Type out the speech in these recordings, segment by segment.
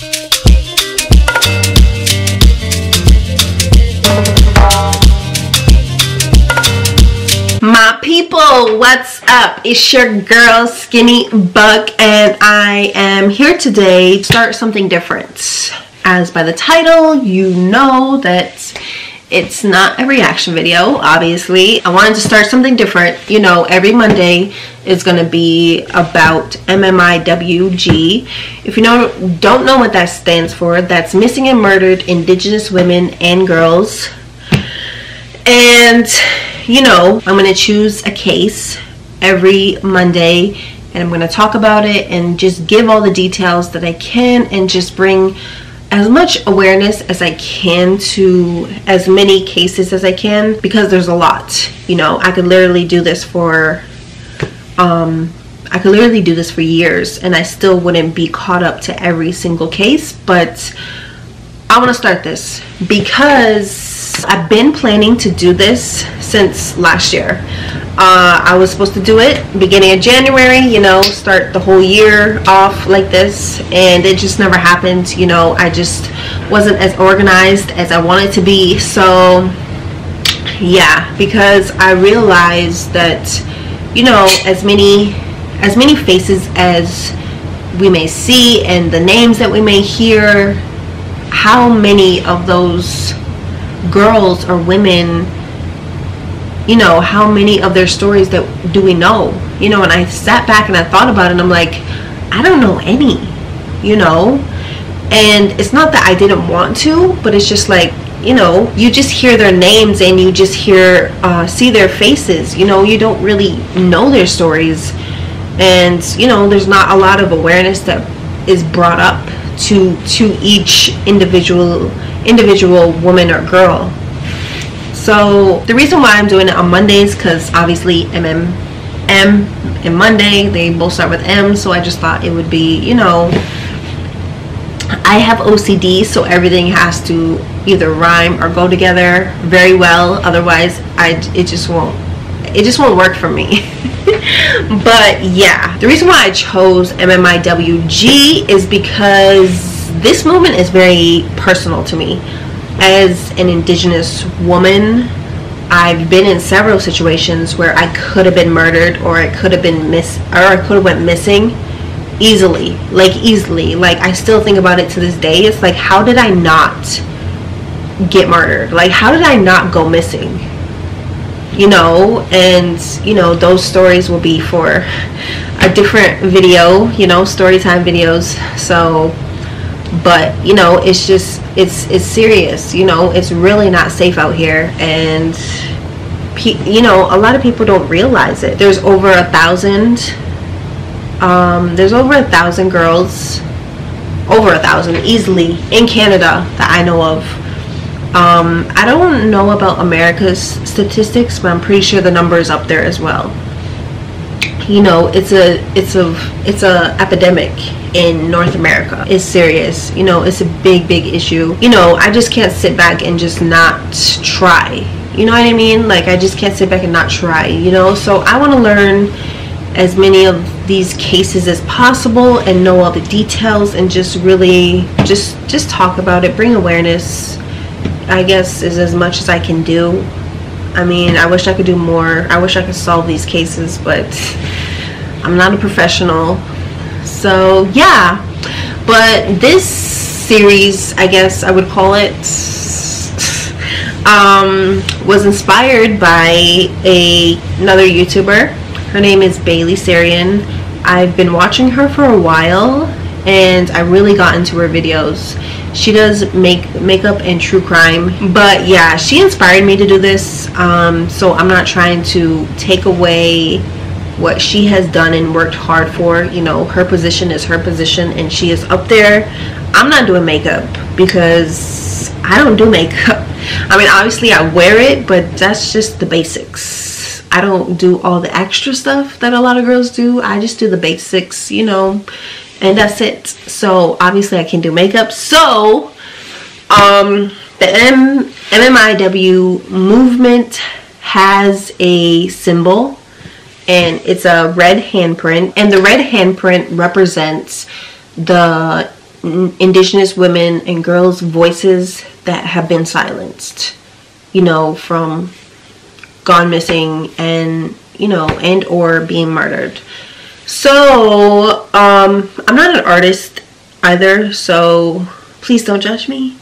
My people, what's up? It's your girl Skinny Buck, and I am here today to start something different. As by the title, you know that it's not a reaction video, obviously. I wanted to start something different. You know, every Monday is going to be about Mmiwg. If you don't know what that stands for, that's Missing and Murdered Indigenous Women and Girls. And you know, I'm going to choose a case every Monday, and I'm going to talk about it and just give all the details that I can and just bring as much awareness as I can to as many cases as I can, because there's a lot. You know, I could literally do this for years and I still wouldn't be caught up to every single case. But I want to start this because I've been planning to do this since last year. I was supposed to do it beginning of January, you know, start the whole year off like this, and it just never happened. You know, I just wasn't as organized as I wanted to be. So yeah, because I realized that, you know, as many faces as we may see and the names that we may hear, how many of those girls or women, you know, how many of their stories that do we know? You know, and I sat back and I thought about it, and I'm like, I don't know any, you know. And it's not that I didn't want to, but it's just like, you know, you just hear their names and you just see their faces, you know, you don't really know their stories. And you know, there's not a lot of awareness that is brought up to each individual woman or girl. So the reason why I'm doing it on Mondays, because obviously M and Monday, they both start with M, so I just thought it would be, you know, I have OCD, so everything has to either rhyme or go together very well, otherwise it just won't work for me. But yeah, the reason why I chose Mmiwg is because this movement is very personal to me. As an Indigenous woman, I've been in several situations where I could have been murdered, or I could have went missing easily. Like I still think about it to this day. It's like, how did I not get murdered? Like, how did I not go missing? You know, and you know, those stories will be for a different video, you know, story time videos. So, but you know, it's just, it's serious, you know, it's really not safe out here. And you know, a lot of people don't realize it. There's over 1,000 girls, over 1,000 easily in Canada that I know of. I don't know about America's statistics, but I'm pretty sure the number is up there as well. You know, it's a epidemic in North America. It's serious. You know, it's a big issue. You know, I just can't sit back and just not try. You know what I mean? Like, I just can't sit back and not try, you know? So I want to learn as many of these cases as possible and know all the details, and just really just talk about it, bring awareness, I guess, is as much as I can do. I mean, I wish I could do more. I wish I could solve these cases, but I'm not a professional. So yeah, but this series, I guess I would call it, was inspired by another YouTuber. Her name is Bailey Sarian. I've been watching her for a while, and I really got into her videos. She does makeup and true crime, but yeah, she inspired me to do this. So I'm not trying to take away what she has done and worked hard for. You know, her position is her position, and she is up there. I'm not doing makeup because I don't do makeup. I mean, obviously I wear it, but that's just the basics. I don't do all the extra stuff that a lot of girls do. I just do the basics, you know, and that's it. So obviously I can do makeup. So the Mmiwg movement has a symbol, and it's a red handprint, and the red handprint represents the Indigenous women and girls' voices that have been silenced, you know, from gone missing and, you know, and or being murdered. So I'm not an artist either, so please don't judge me.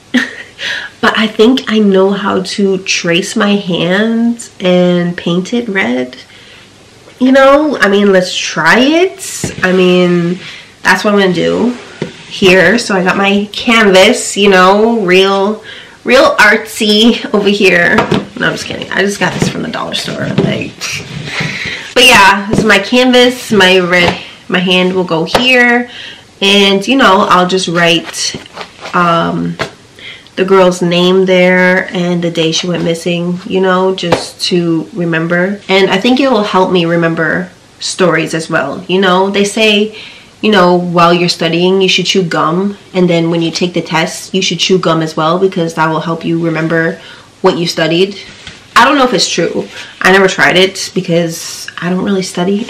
But I think I know how to trace my hands and paint it red. You know, I mean, let's try it. I mean, that's what I'm gonna do here. So I got my canvas, you know, real artsy over here. No, I'm just kidding. I just got this from the dollar store. Like, but yeah, this is my canvas. My hand will go here, and you know, I'll just write the girl's name there and the day she went missing, you know, just to remember. And I think it will help me remember stories as well. You know, they say, you know, while you're studying, you should chew gum, and then when you take the test, you should chew gum as well, because that will help you remember what you studied. I don't know if it's true. I never tried it because I don't really study.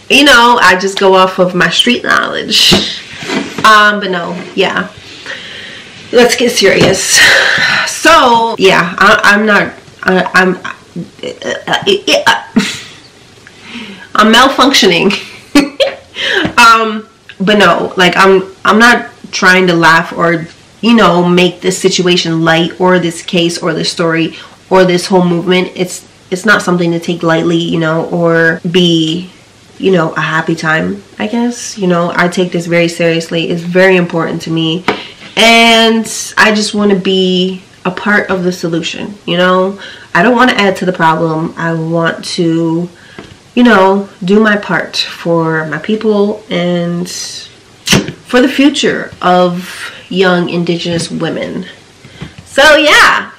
You know, I just go off of my street knowledge. But no, yeah. Let's get serious. So yeah, I'm malfunctioning. But no, like I'm not trying to laugh or, you know, make this situation light, or this case or this story or this whole movement. It's not something to take lightly, you know, or be, you know, a happy time, I guess. You know, I take this very seriously. It's very important to me. And I just want to be a part of the solution, you know. I don't want to add to the problem. I want to, you know, do my part for my people and for the future of young Indigenous women. So yeah,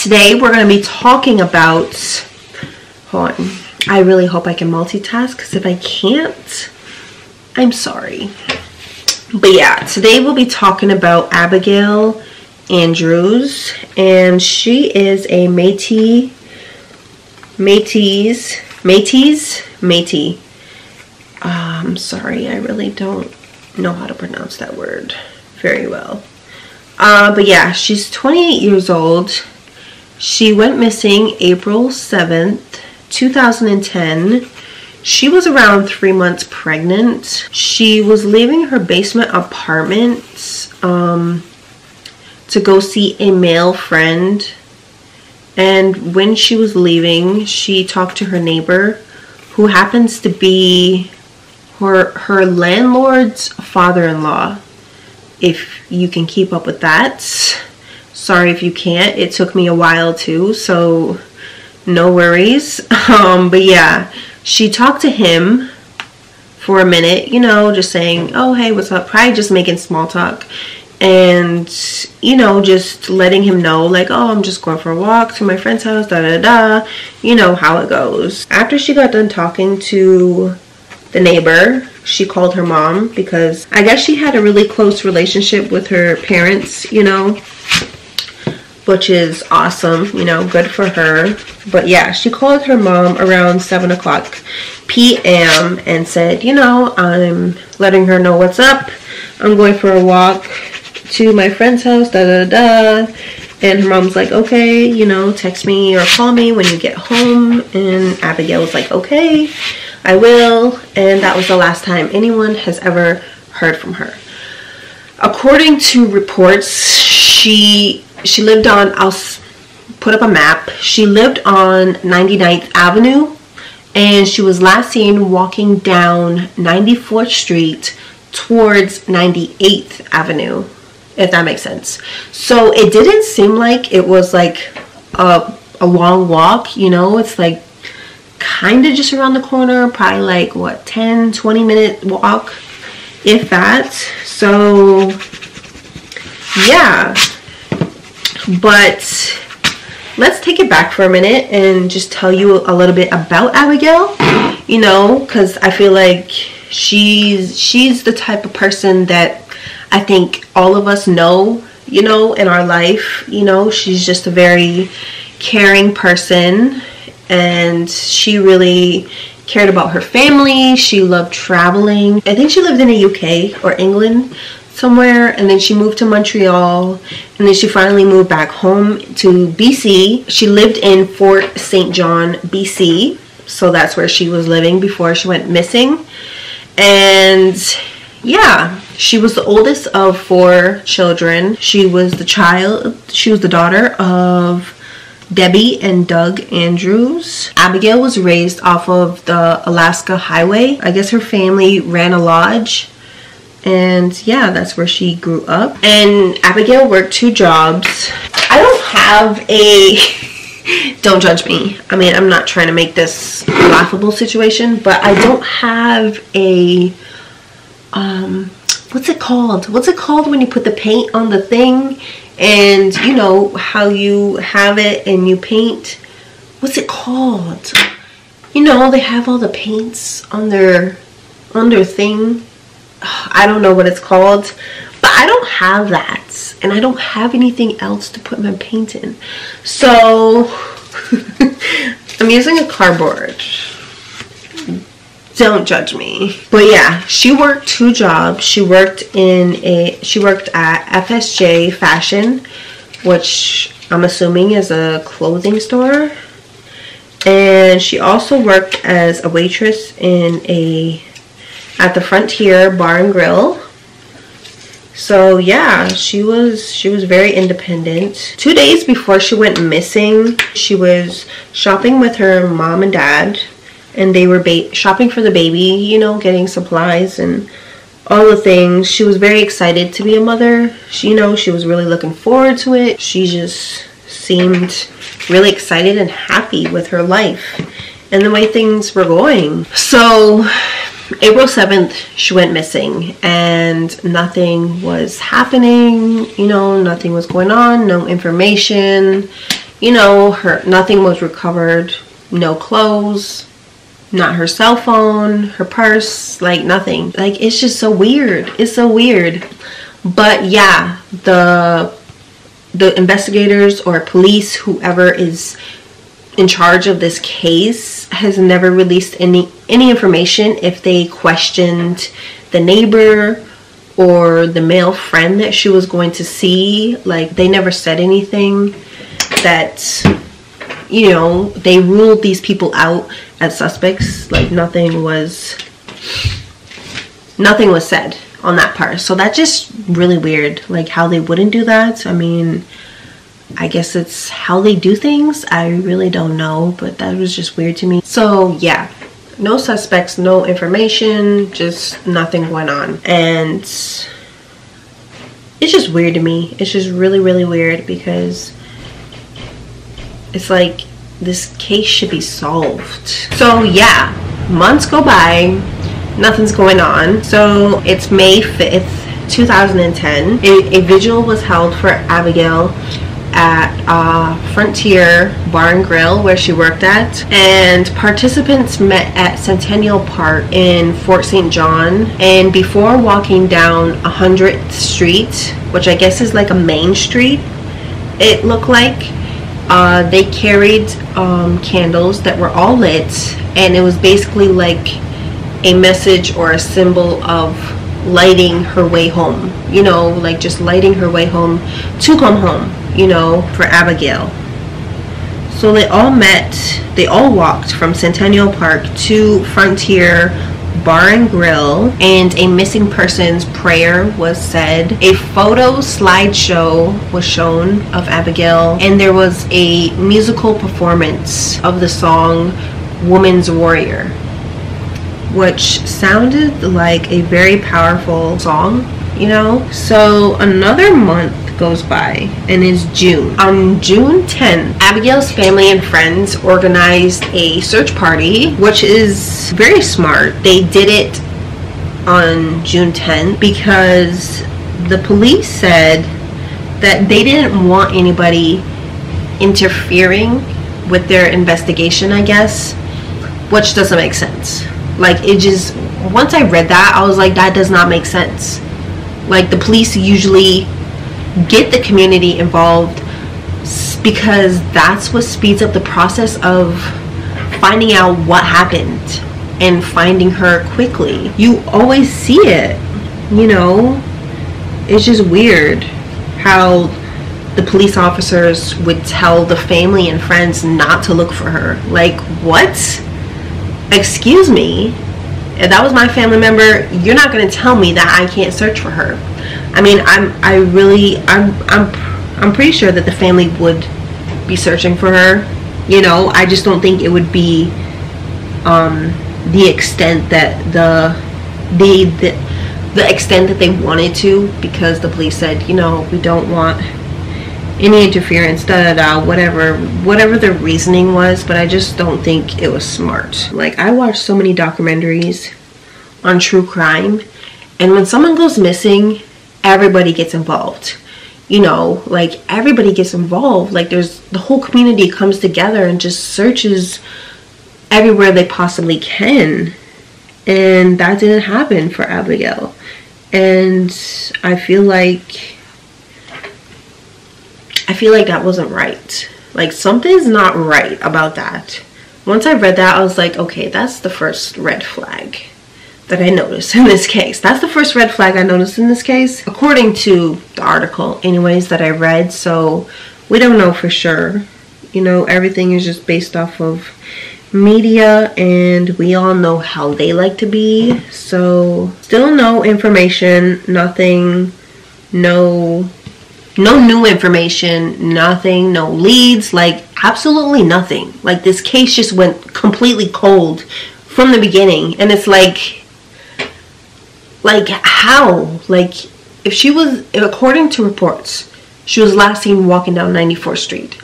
today we're going to be talking about, hold on, I really hope I can multitask, because if I can't, I'm sorry. But yeah, today we'll be talking about Abigail Andrews, and she is a Métis. I'm sorry, I really don't know how to pronounce that word very well. But yeah, she's 28 years old. She went missing April 7th, 2010. She was around 3 months pregnant. She was leaving her basement apartment to go see a male friend. And when she was leaving, she talked to her neighbor, who happens to be her landlord's father-in-law, if you can keep up with that. Sorry if you can't. It took me a while too, so no worries. But yeah, she talked to him for a minute, you know, just saying, oh, hey, what's up? Probably just making small talk. And, you know, just letting him know, like, oh, I'm just going for a walk to my friend's house, da-da-da. You know how it goes. After she got done talking to the neighbor, she called her mom, because I guess she had a really close relationship with her parents, you know, which is awesome, you know, good for her. But yeah, she called her mom around 7 o'clock p.m. and said, you know, I'm letting her know what's up. I'm going for a walk to my friend's house, da-da-da. And her mom's like, okay, you know, text me or call me when you get home. And Abigail was like, okay, I will. And that was the last time anyone has ever heard from her. According to reports, she lived on, I'll put up a map. She lived on 99th Avenue, and she was last seen walking down 94th Street towards 98th Avenue, if that makes sense. So it didn't seem like it was like a long walk, you know. It's like kind of just around the corner, probably like what, 10-20 minute walk, if that. So yeah, but let's take it back for a minute and just tell you a little bit about Abigail, you know, because I feel like she's the type of person that I think all of us know, you know, in our life. You know, she's just a very caring person, and she really cared about her family. She loved traveling. I think she lived in the UK or England somewhere, and then she moved to Montreal, and then she finally moved back home to BC. She lived in Fort St. John, BC, so that's where she was living before she went missing. And yeah, she was the oldest of 4 children. She was the daughter of Debbie and Doug Andrews. Abigail was raised off of the Alaska Highway. I guess her family ran a lodge, and yeah, that's where she grew up. And Abigail worked 2 jobs. I don't have a don't judge me. I mean, I'm not trying to make this a laughable situation, but I don't have a what's it called? What's it called when you put the paint on the thing, and you know how you have it and you paint? What's it called? You know, they have all the paints on their thing. I don't know what it's called, but I don't have that, and I don't have anything else to put my paint in, so I'm using a cardboard. Don't judge me. But yeah, she worked 2 jobs. She worked at FSJ Fashion, which I'm assuming is a clothing store, and she also worked as a waitress at the Frontier Bar and Grill. So yeah, she was very independent. 2 days before she went missing, she was shopping with her mom and dad, and they were shopping for the baby, you know, getting supplies and all the things. She was very excited to be a mother. She, you know, she was really looking forward to it. She just seemed really excited and happy with her life and the way things were going. So April 7th, she went missing, and nothing was happening, you know, nothing was going on, no information, you know, nothing was recovered, no clothes, not her cell phone, her purse, like nothing. Like, it's just so weird. It's so weird. But yeah, the investigators or police, whoever is in charge of this case, has never released any information if they questioned the neighbor or the male friend that she was going to see. Like, they never said anything. That, you know, they ruled these people out as suspects. Like, nothing was said on that part. So that's just really weird, like how they wouldn't do that. I mean, I guess it's how they do things. I really don't know, but that was just weird to me. So yeah, no suspects, no information, just nothing went on. And it's just weird to me. It's just really, really weird, because it's like this case should be solved. So yeah, months go by, nothing's going on. So it's May 5th, 2010. A vigil was held for Abigail at Frontier Bar and Grill, where she worked at, and participants met at Centennial Park in Fort St. John. And before walking down 100th Street, which I guess is like a main street, it looked like, they carried candles that were all lit, and it was basically like a message or a symbol of lighting her way home, you know, like just lighting her way home to come home, you know, for Abigail. So they all walked from Centennial Park to Frontier Bar and Grill, and a missing persons prayer was said. A photo slideshow was shown of Abigail, and there was a musical performance of the song Woman's Warrior, which sounded like a very powerful song, you know. So another month goes by, and it's June. On June 10th, Abigail's family and friends organized a search party, which is very smart. They did it on June 10th because the police said that they didn't want anybody interfering with their investigation, I guess, which doesn't make sense. Like, it just, once I read that, I was like, that does not make sense. Like, the police usually get the community involved because that's what speeds up the process of finding out what happened. and finding her quickly. You always see it, you know. It's just weird how the police officers would tell the family and friends not to look for her. Like, what? Excuse me? If that was my family member, you're not going to tell me that I can't search for her. I mean, I'm pretty sure that the family would be searching for her. You know, I just don't think it would be the extent that the extent that they wanted to, because the police said, you know, we don't want any interference, whatever their reasoning was. But I just don't think it was smart. Like, I watched so many documentaries on true crime, and when someone goes missing, everybody gets involved. You know, like, everybody gets involved. Like, there's the whole community comes together and just searches everywhere they possibly can. And that didn't happen for Abigail. And I feel like that wasn't right. Like, something's not right about that. Once I read that, I was like, okay, that's the first red flag that I noticed in this case. That's the first red flag I noticed in this case, according to the article anyways that I read. So we don't know for sure. You know, everything is just based off of media, and we all know how they like to be. So still no information, nothing, no new information, nothing, no leads, like absolutely nothing. Like, this case just went completely cold from the beginning. And it's like how? Like, if she was, according to reports, she was last seen walking down 94th Street.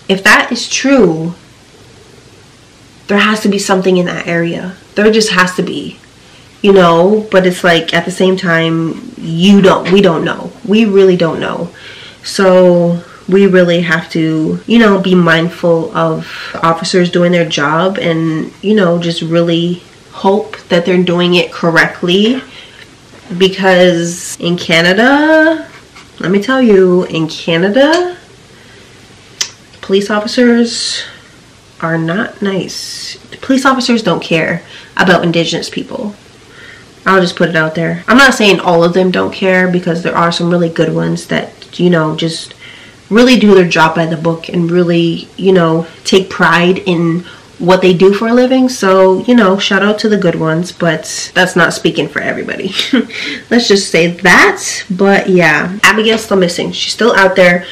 If that is true, there has to be something in that area. There just has to be, you know. But it's like, at the same time, we don't know. We really don't know. So we really have to, you know, be mindful of officers doing their job, and, you know, just really hope that they're doing it correctly. Because in Canada, let me tell you, in Canada, police officers are not nice. Police officers don't care about Indigenous people. I'll just put it out there. I'm not saying all of them don't care, because there are some really good ones that, you know, just really do their job by the book and really, you know, take pride in what they do for a living. So, you know, shout out to the good ones, but that's not speaking for everybody. Let's just say that. But yeah, Abigail's still missing. She's still out there.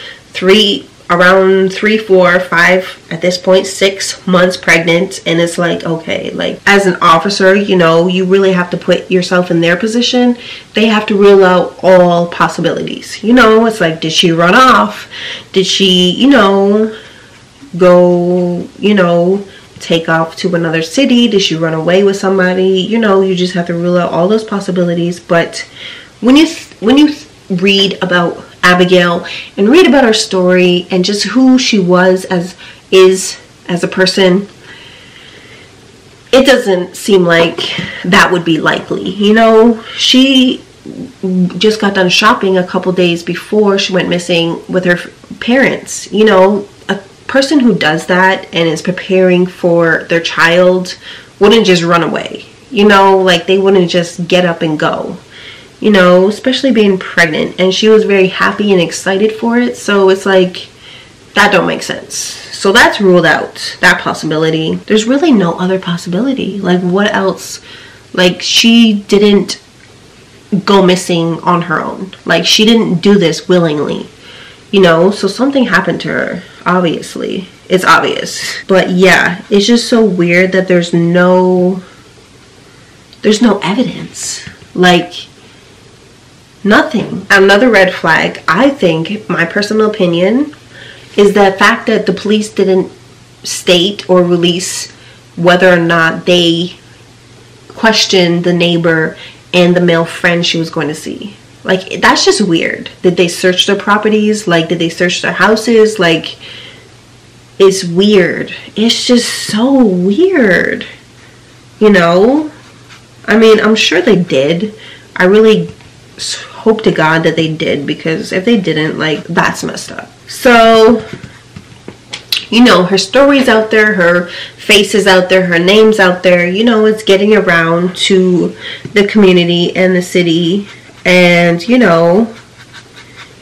Around 3, 4, 5, at this point 6 months pregnant. And it's like, okay, like, as an officer, you know, you really have to put yourself in their position. They have to rule out all possibilities. You know, it's like, did she run off? Did she, you know, go, you know, take off to another city? Did she run away with somebody? You know, you just have to rule out all those possibilities. But when you read about Abigail and read about her story and just who she was as a person, it doesn't seem like that would be likely. You know, she just got done shopping a couple days before she went missing with her parents. You know, a person who does that and is preparing for their child wouldn't just run away. You know, like, they wouldn't just get up and go. You know, especially being pregnant, and she was very happy and excited for it. So it's like, that don't make sense. So that's ruled out, that possibility. There's really no other possibility. Like, what else? Like, she didn't go missing on her own. Like, she didn't do this willingly, you know. So something happened to her, obviously. It's obvious. But yeah, it's just so weird that there's no evidence. Like, nothing. Another red flag, I think, my personal opinion, is the fact that the police didn't state or release whether or not they questioned the neighbor and the male friend she was going to see. Like, that's just weird. Did they search their properties? Like, did they search their houses? Like, it's weird. It's just so weird. You know? I mean, I'm sure they did. I really hope to God that they did, because if they didn't, like, that's messed up. So, you know, her story's out there, her face is out there, her name's out there, you know, it's getting around to the community and the city, and you know,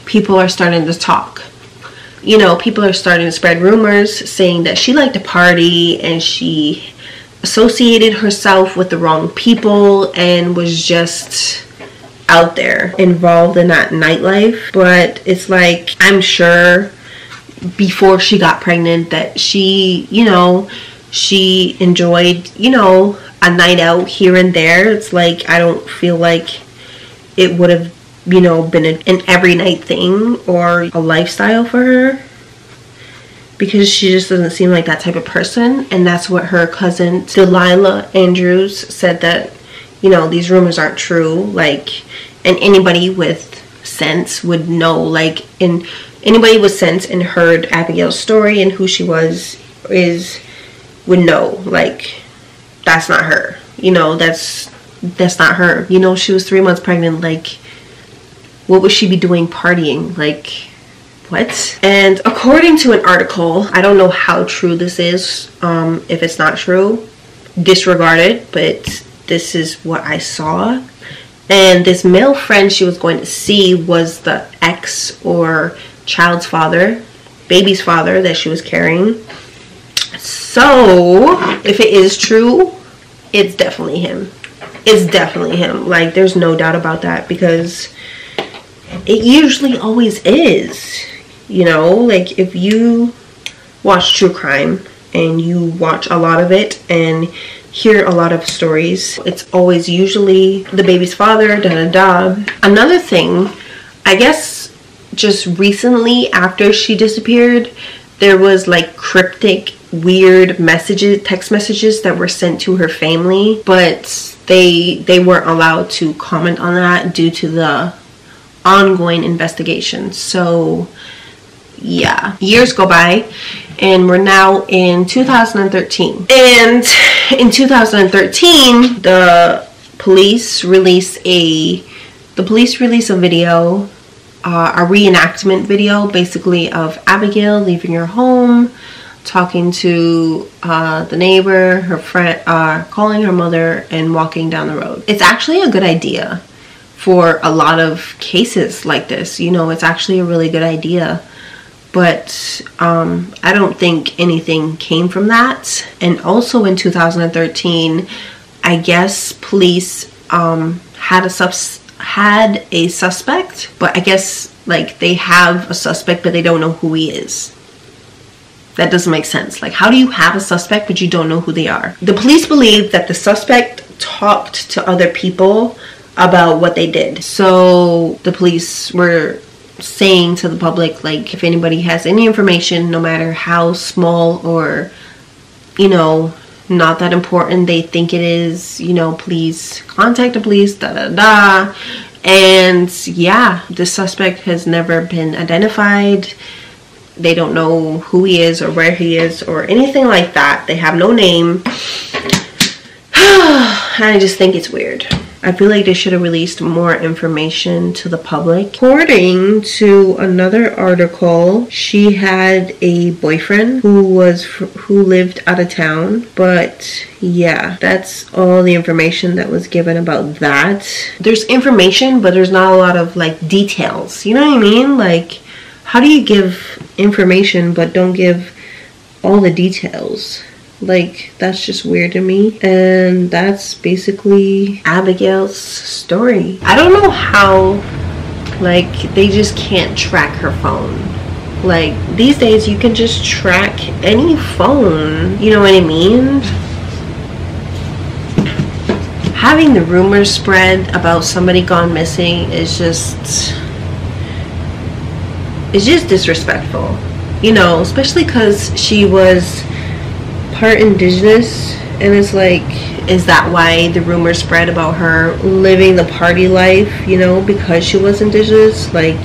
people are starting to talk. You know, people are starting to spread rumors saying that she liked to party and she associated herself with the wrong people and was just out there involved in that nightlife. But it's like, I'm sure before she got pregnant that she, you know, she enjoyed, you know, a night out here and there. It's like, I don't feel like it would have, you know, been an every night thing or a lifestyle for her, because she just doesn't seem like that type of person. And that's what her cousin Delilah Andrews said, that, you know, these rumors aren't true. Like, and anybody with sense would know, like, and anybody with sense and heard Abigail's story and who she was would know, like, that's not her. You know, that's not her. You know, she was 3 months pregnant. Like, what would she be doing partying? Like, what? And according to an article, I don't know how true this is. If it's not true, disregard it, but this is what I saw. And this male friend she was going to see was the ex or child's father, baby's father that she was carrying. So if it is true, it's definitely him. It's definitely him. Like, there's no doubt about that, because it usually always is. You know, like, if you watch true crime and you watch a lot of it and hear a lot of stories, it's always usually the baby's father, da da da. Another thing, I guess just recently after she disappeared, there was like cryptic, weird messages, text messages that were sent to her family, but they weren't allowed to comment on that due to the ongoing investigation. So yeah, years go by and we're now in 2013, and in 2013 the police release a video, a reenactment video basically of Abigail leaving her home, talking to the neighbor, her friend, calling her mother, and walking down the road. It's actually a good idea for a lot of cases like this. You know, it's actually a really good idea. But I don't think anything came from that. And also in 2013, I guess police had a suspect, but I guess like they have a suspect but they don't know who he is. That doesn't make sense. Like, how do you have a suspect but you don't know who they are? The police believe that the suspect talked to other people about what they did. So the police were saying to the public, like, if anybody has any information, no matter how small or, you know, not that important they think it is, you know, please contact the police, da da da. And yeah, the suspect has never been identified. They don't know who he is or where he is or anything like that. They have no name. And I just think it's weird. I feel like they should have released more information to the public. According to another article, she had a boyfriend who lived out of town. But yeah, that's all the information that was given about that. There's information, but there's not a lot of like details. You know what I mean? Like, how do you give information but don't give all the details? Like, that's just weird to me. And that's basically Abigail's story. I don't know how, like, they just can't track her phone. Like, these days you can just track any phone, you know what I mean? Having the rumors spread about somebody gone missing is just, it's just disrespectful, you know, especially because she was part Indigenous. And it's like, is that why the rumors spread about her living the party life, you know, because she was Indigenous? Like,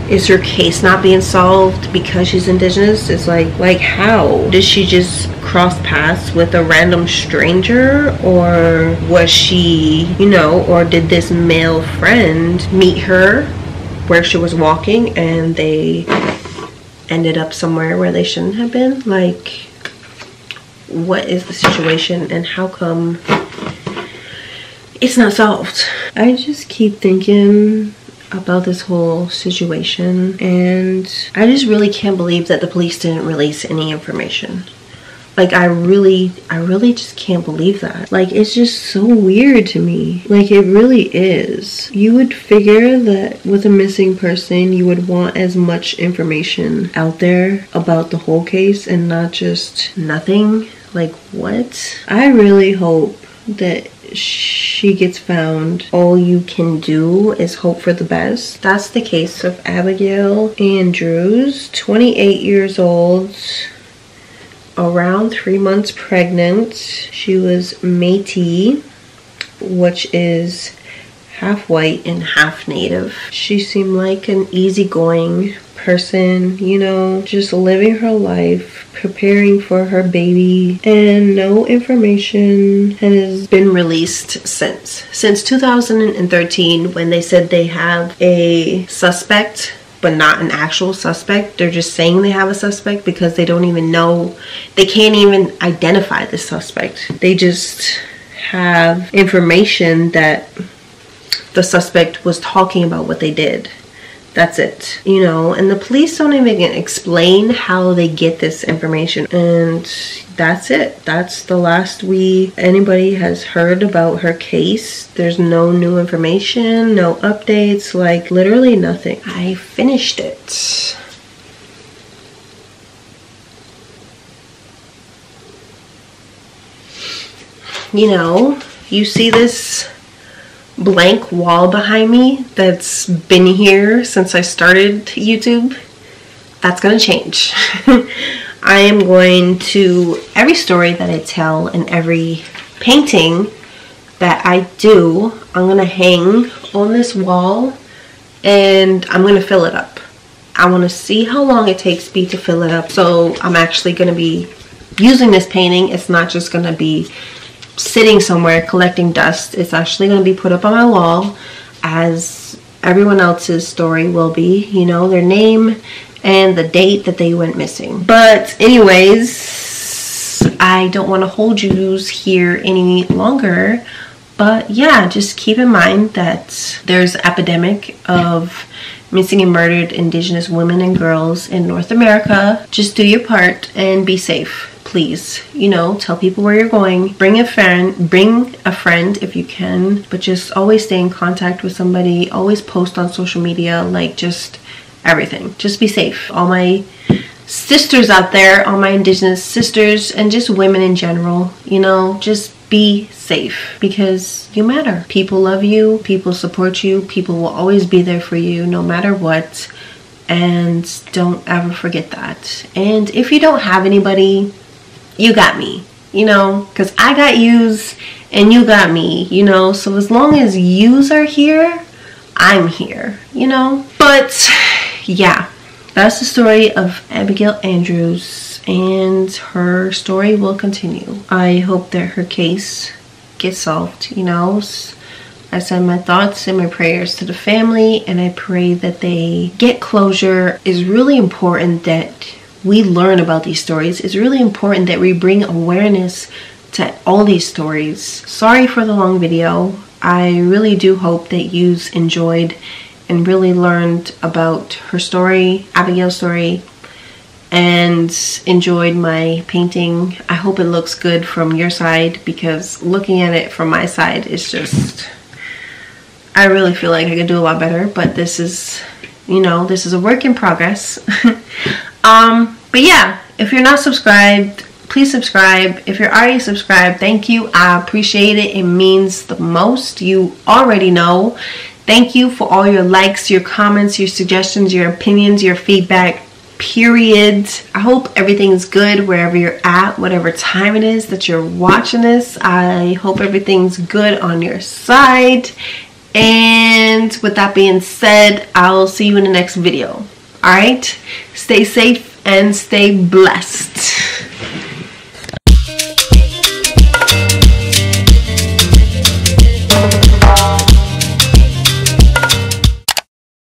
is her case not being solved because she's Indigenous? It's like how? Did she just cross paths with a random stranger? Or was she, you know, or did this male friend meet her where she was walking and they ended up somewhere where they shouldn't have been? Like, what is the situation and how come it's not solved. I just keep thinking about this whole situation, and I just really can't believe that the police didn't release any information. Like, I really just can't believe that. Like, it's just so weird to me. Like, it really is. You would figure that with a missing person, you would want as much information out there about the whole case and not just nothing. Like, what? I really hope that she gets found. All you can do is hope for the best. That's the case of Abigail Andrews, 28 years old, around 3 months pregnant. She was Métis, which is half white and half native. She seemed like an easygoing person, you know, just living her life, preparing for her baby, and no information has been released since 2013, when they said they have a suspect but not an actual suspect. They're just saying they have a suspect because they don't even know, they can't even identify the suspect. They just have information that the suspect was talking about what they did. That's it, you know, and the police don't even explain how they get this information, and that's it. That's the last anybody has heard about her case. There's no new information, no updates, like literally nothing. I finished it. You know, you see this blank wall behind me that's been here since I started YouTube. That's gonna change. I am going to, every story that I tell and every painting that I do, I'm gonna hang on this wall and I'm gonna fill it up. I want to see how long it takes me to fill it up. So I'm actually gonna be using this painting. It's not just gonna be sitting somewhere collecting dust. It's actually going to be put up on my wall, as everyone else's story will be, you know, their name and the date that they went missing. But anyways, I don't want to hold you here any longer, but yeah, just keep in mind that there's an epidemic of missing and murdered Indigenous women and girls in North America. Just do your part and be safe. Please, you know, tell people where you're going. Bring a friend if you can, but just always stay in contact with somebody. Always post on social media, like just everything. Just be safe. All my sisters out there, all my Indigenous sisters, and just women in general, you know, just be safe, because you matter. People love you, people support you, people will always be there for you no matter what, and don't ever forget that. And if you don't have anybody, you got me, you know, because I got yous and you got me, you know, so as long as yous are here, I'm here, you know. But yeah, that's the story of Abigail Andrews, and her story will continue. I hope that her case gets solved, you know. I send my thoughts and my prayers to the family, and I pray that they get closure. It's really important that we learn about these stories. It's really important that we bring awareness to all these stories. Sorry for the long video. I really do hope that you enjoyed and really learned about her story, Abigail's story, and enjoyed my painting. I hope it looks good from your side, because looking at it from my side is just, I really feel like I could do a lot better, but this is, you know, this is a work in progress. But yeah, if you're not subscribed, please subscribe. If you're already subscribed, thank you. I appreciate it. It means the most. You already know. Thank you for all your likes, your comments, your suggestions, your opinions, your feedback, period. I hope everything's good wherever you're at, whatever time it is that you're watching this. I hope everything's good on your side. And with that being said, I'll see you in the next video. All right? Stay safe and stay blessed.